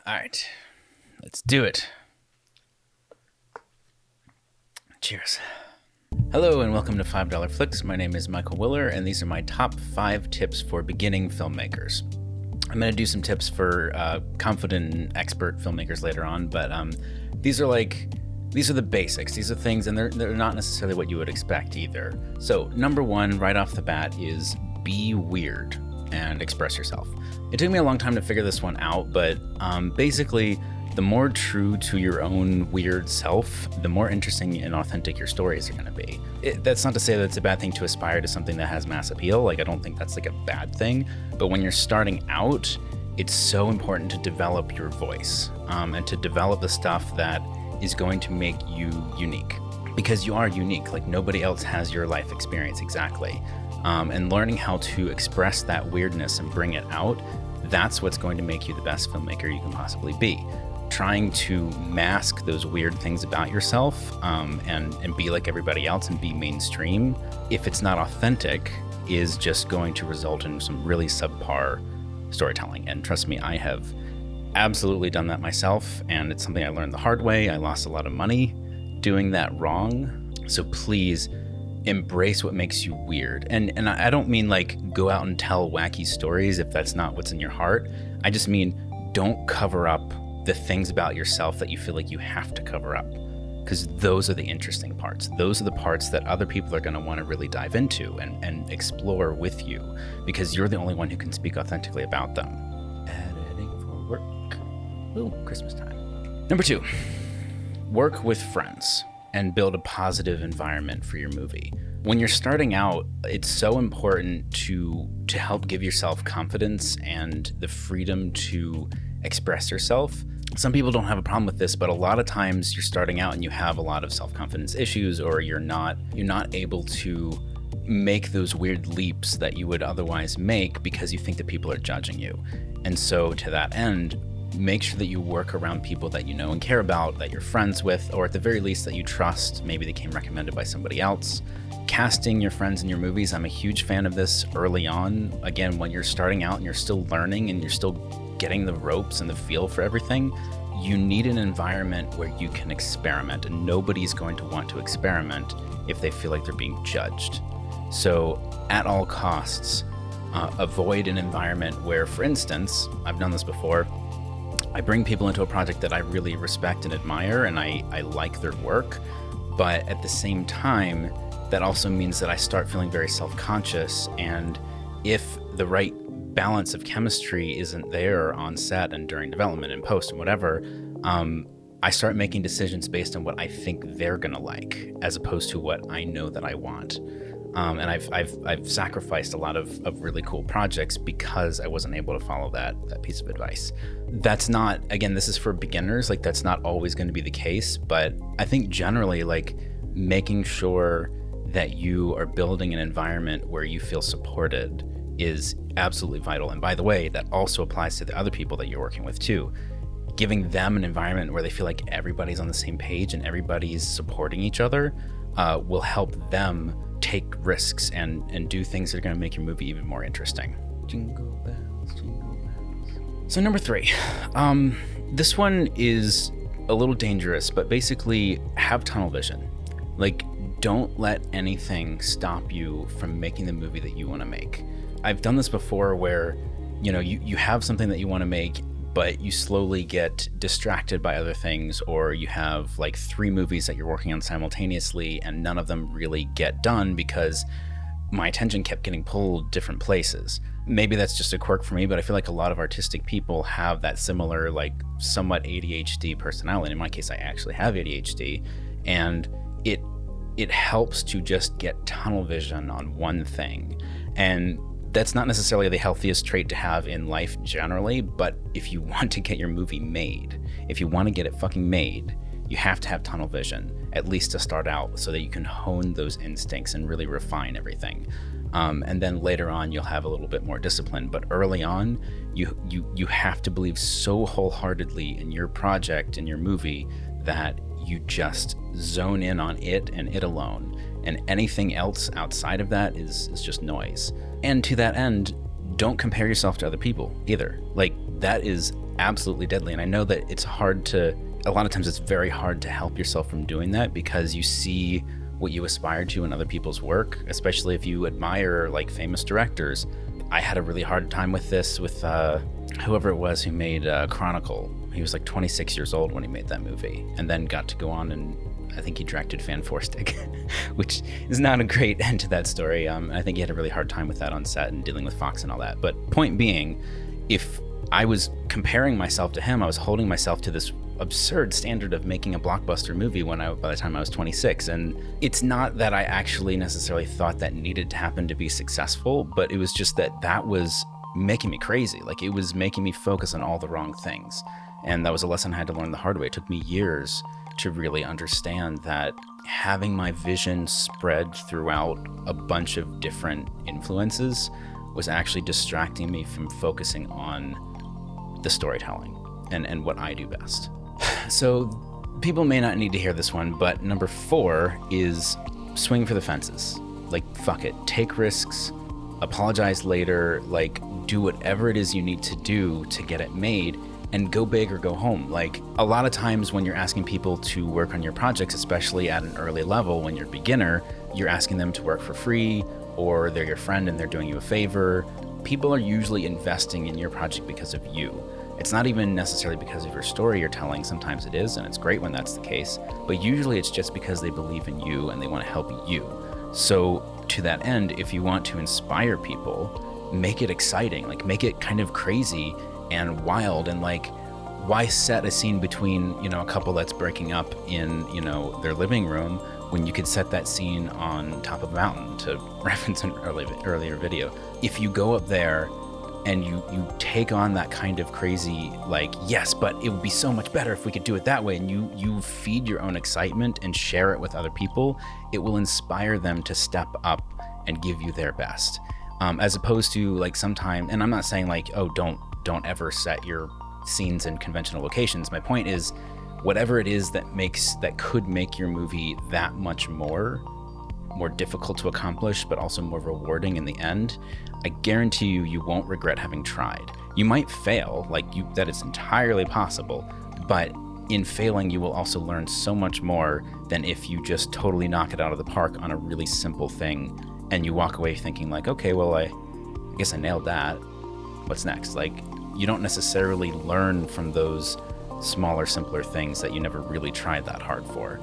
All right, let's do it. Cheers. Hello and welcome to $5 Flicks. My name is Michael Willer, and these are my top 5 tips for beginning filmmakers. I'm going to do some tips for confident and expert filmmakers later on, but these are the basics. These are things, and they're not necessarily what you would expect either. So number 1, right off the bat, is be weird and express yourself. It took me a long time to figure this one out, but basically, the more true to your own weird self, the more interesting and authentic your stories are going to be. That's not to say that it's a bad thing to aspire to something that has mass appeal. I don't think that's a bad thing. But when you're starting out, it's so important to develop your voice and to develop the stuff that is going to make you unique. Because you are unique. Nobody else has your life experience exactly. And learning how to express that weirdness and bring it out, that's what's going to make you the best filmmaker you can possibly be. Trying to mask those weird things about yourself and be like everybody else and be mainstream, if it's not authentic, is just going to result in some really subpar storytelling. And trust me, I have absolutely done that myself, and it's something I learned the hard way. I lost a lot of money doing that wrong. So please embrace what makes you weird. And I don't mean go out and tell wacky stories if that's not what's in your heart. I just mean don't cover up the things about yourself that you feel like you have to cover up, because those are the interesting parts. Those are the parts that other people are going to want to really dive into and explore with you, because you're the only one who can speak authentically about them. Editing for work. Ooh, Christmas time. Number 2, work with friends and build a positive environment for your movie. When you're starting out, it's so important to help give yourself confidence and the freedom to express yourself. Some people don't have a problem with this, but a lot of times you're starting out and you have a lot of self-confidence issues, or you're not able to make those weird leaps that you would otherwise make because you think that people are judging you. And so to that end, make sure that you work around people that you know and care about, that you're friends with, or at the very least that you trust. Maybe they came recommended by somebody else. Casting your friends in your movies, I'm a huge fan of this early on. Again, when you're starting out and you're still learning and you're still getting the ropes and the feel for everything, you need an environment where you can experiment, and nobody's going to want to experiment if they feel like they're being judged. So at all costs, avoid an environment where, for instance, I've done this before, I bring people into a project that I really respect and admire, and I like their work, but at the same time, that also means that I start feeling very self-conscious, and if the right balance of chemistry isn't there on set and during development and post and whatever, I start making decisions based on what I think they're gonna like, as opposed to what I know that I want. And I've sacrificed a lot of really cool projects because I wasn't able to follow that piece of advice. That's not, again, this is for beginners, that's not always going to be the case, but I think generally making sure that you are building an environment where you feel supported is absolutely vital. And by the way, that also applies to the other people that you're working with too. Giving them an environment where they feel like everybody's on the same page and everybody's supporting each other will help them take risks and do things that are going to make your movie even more interesting. Jingle bells, jingle bells. So number 3, this one is a little dangerous, but basically have tunnel vision. Don't let anything stop you from making the movie that you want to make. I've done this before where, you have something that you want to make, but you slowly get distracted by other things, or you have 3 movies that you're working on simultaneously and none of them really get done because my attention kept getting pulled different places. Maybe that's just a quirk for me, but I feel like a lot of artistic people have that similar, somewhat ADHD personality. In my case, I actually have ADHD, and it helps to just get tunnel vision on one thing. And that's not necessarily the healthiest trait to have in life generally, but if you want to get your movie made, if you want to get it fucking made, you have to have tunnel vision, at least to start out, so that you can hone those instincts and really refine everything. And then later on, you'll have a little bit more discipline. But early on, you have to believe so wholeheartedly in your project, in your movie, that you just zone in on it and it alone. And anything else outside of that is just noise. And to that end, don't compare yourself to other people either. That is absolutely deadly. And I know that a lot of times it's very hard to help yourself from doing that, because you see what you aspire to in other people's work, especially if you admire like famous directors. I had a really hard time with this with whoever it was who made Chronicle. He was like 26 years old when he made that movie, and then got to go on and I think he directed Fan Four Stick, which is not a great end to that story. I think he had a really hard time with that on set and dealing with Fox and all that. But point being, if I was comparing myself to him, I was holding myself to this absurd standard of making a blockbuster movie by the time I was 26. And it's not that I actually necessarily thought that needed to happen to be successful, but it was just that was making me crazy. Like, it was making me focus on all the wrong things. And that was a lesson I had to learn the hard way. It took me years to really understand that having my vision spread throughout a bunch of different influences was actually distracting me from focusing on the storytelling and what I do best. So people may not need to hear this one, but number 4 is swing for the fences. Like, fuck it, take risks, apologize later, like, do whatever it is you need to do to get it made, and go big or go home. Like, a lot of times when you're asking people to work on your projects, especially at an early level, when you're a beginner, you're asking them to work for free, or they're your friend and they're doing you a favor. People are usually investing in your project because of you. It's not even necessarily because of your story you're telling. Sometimes it is, and it's great when that's the case, but usually it's just because they believe in you and they want to help you. So to that end, if you want to inspire people, make it exciting, like make it kind of crazy and wild. And like, why set a scene between, a couple that's breaking up in, their living room when you could set that scene on top of a mountain, to reference an earlier video. If you go up there and you take on that kind of crazy, like, yes, but it would be so much better if we could do it that way, and you feed your own excitement and share it with other people, it will inspire them to step up and give you their best. As opposed to like sometimes, and I'm not saying like, oh, don't ever set your scenes in conventional locations. My point is, whatever it is that could make your movie that much more difficult to accomplish, but also more rewarding in the end, I guarantee you won't regret having tried. You might fail, that is entirely possible, but in failing, you will also learn so much more than if you just totally knock it out of the park on a really simple thing, and you walk away thinking like, okay, well, I guess I nailed that. What's next? Like, you don't necessarily learn from those smaller, simpler things that you never really tried that hard for.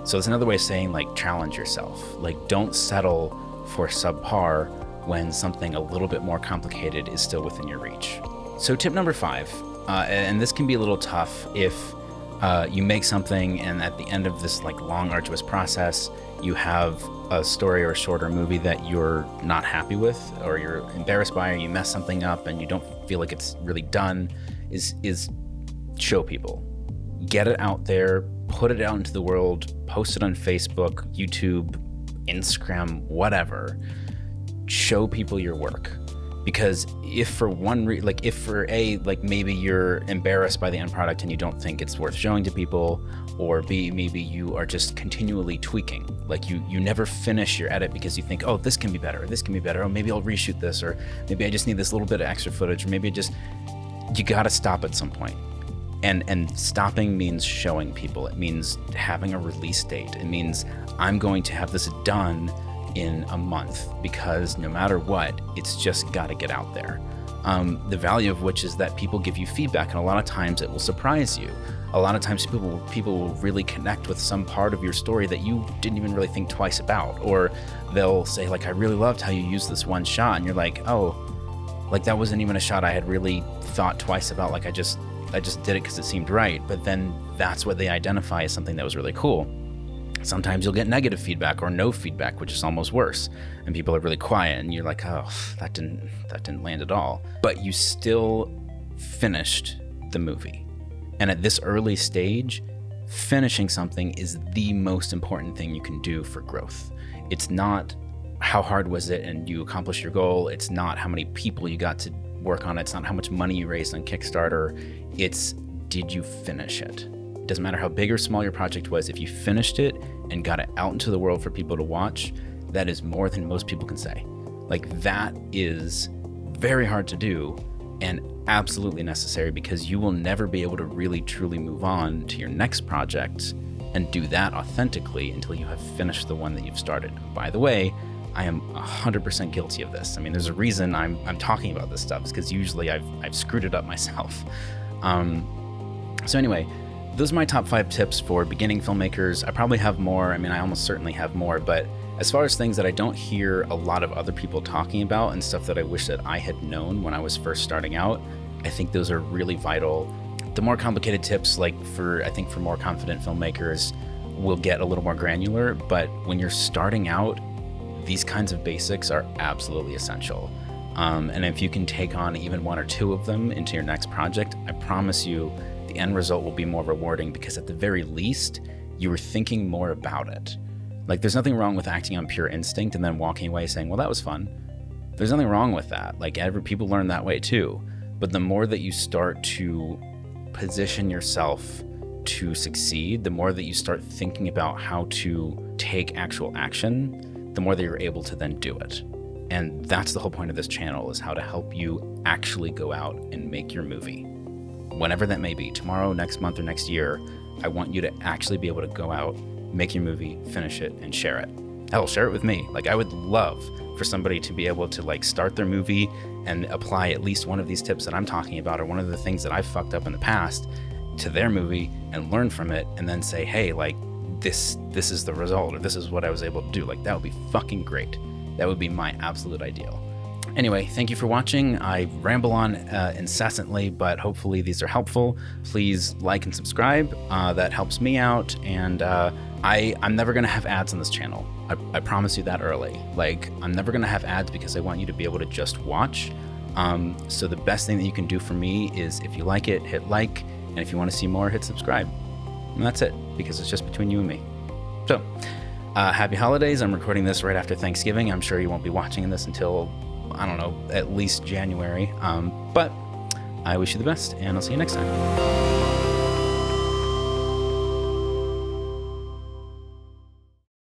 So it's another way of saying, like, challenge yourself. Like, don't settle for subpar when something a little bit more complicated is still within your reach. So tip number 5, and this can be a little tough if you make something and at the end of this like long, arduous process, you have a story or a short or movie that you're not happy with, or you're embarrassed by, or you mess something up and you don't feel like it's really done, is show people. Get it out there, put it out into the world, post it on Facebook, YouTube, Instagram, whatever. Show people your work. Because if for maybe you're embarrassed by the end product and you don't think it's worth showing to people, or B, maybe you are just continually tweaking. Like you never finish your edit because you think, oh, this can be better, or this can be better, or maybe I'll reshoot this, or maybe I just need this little bit of extra footage, or maybe you gotta stop at some point. And stopping means showing people. It means having a release date. It means I'm going to have this done in a month, because no matter what, it's just got to get out there. The value of which is that people give you feedback, and a lot of times it will surprise you. A lot of times people will really connect with some part of your story that you didn't even really think twice about, or they'll say like, I really loved how you used this one shot, and you're like, oh, like that wasn't even a shot I had really thought twice about, like I just did it because it seemed right. But then that's what they identify as something that was really cool. Sometimes you'll get negative feedback or no feedback, which is almost worse, and people are really quiet and you're like, oh, that didn't land at all. But you still finished the movie. And at this early stage, finishing something is the most important thing you can do for growth. It's not how hard was it and you accomplished your goal. It's not how many people you got to work on it. It's not how much money you raised on Kickstarter. It's, did you finish it? It doesn't matter how big or small your project was. If you finished it and got it out into the world for people to watch, that is more than most people can say. Like, that is very hard to do and absolutely necessary, because you will never be able to really truly move on to your next project and do that authentically until you have finished the one that you've started. By the way, I am 100% guilty of this. I mean, there's a reason I'm talking about this stuff, because usually I've screwed it up myself. So anyway, those are my top 5 tips for beginning filmmakers. I probably have more. I mean, I almost certainly have more, but as far as things that I don't hear a lot of other people talking about and stuff that I wish that I had known when I was first starting out, I think those are really vital. The more complicated tips, like I think for more confident filmmakers, will get a little more granular, but when you're starting out, these kinds of basics are absolutely essential. And if you can take on even 1 or 2 of them into your next project, I promise you the end result will be more rewarding, because at the very least, you were thinking more about it. Like, there's nothing wrong with acting on pure instinct and then walking away saying, well, that was fun. There's nothing wrong with that. Like, people learn that way too. But the more that you start to position yourself to succeed, the more that you start thinking about how to take actual action, the more that you're able to then do it. And that's the whole point of this channel, is how to help you actually go out and make your movie. Whenever that may be, tomorrow, next month, or next year, I want you to actually be able to go out, make your movie, finish it, and share it. Hell, share it with me. Like, I would love for somebody to be able to like start their movie and apply at least one of these tips that I'm talking about, or one of the things that I've fucked up in the past, to their movie and learn from it, and then say, hey, like, this is the result, or this is what I was able to do. Like, that would be fucking great. That would be my absolute ideal. Anyway, thank you for watching. I ramble on incessantly, but hopefully these are helpful. Please like and subscribe. That helps me out. And I'm never going to have ads on this channel. I promise you that early. Like, I'm never going to have ads, because I want you to be able to just watch. So the best thing that you can do for me is, if you like it, hit like. And if you want to see more, hit subscribe. And that's it, because it's just between you and me. So, happy holidays. I'm recording this right after Thanksgiving. I'm sure you won't be watching this until, I don't know, at least January. But I wish you the best, and I'll see you next time.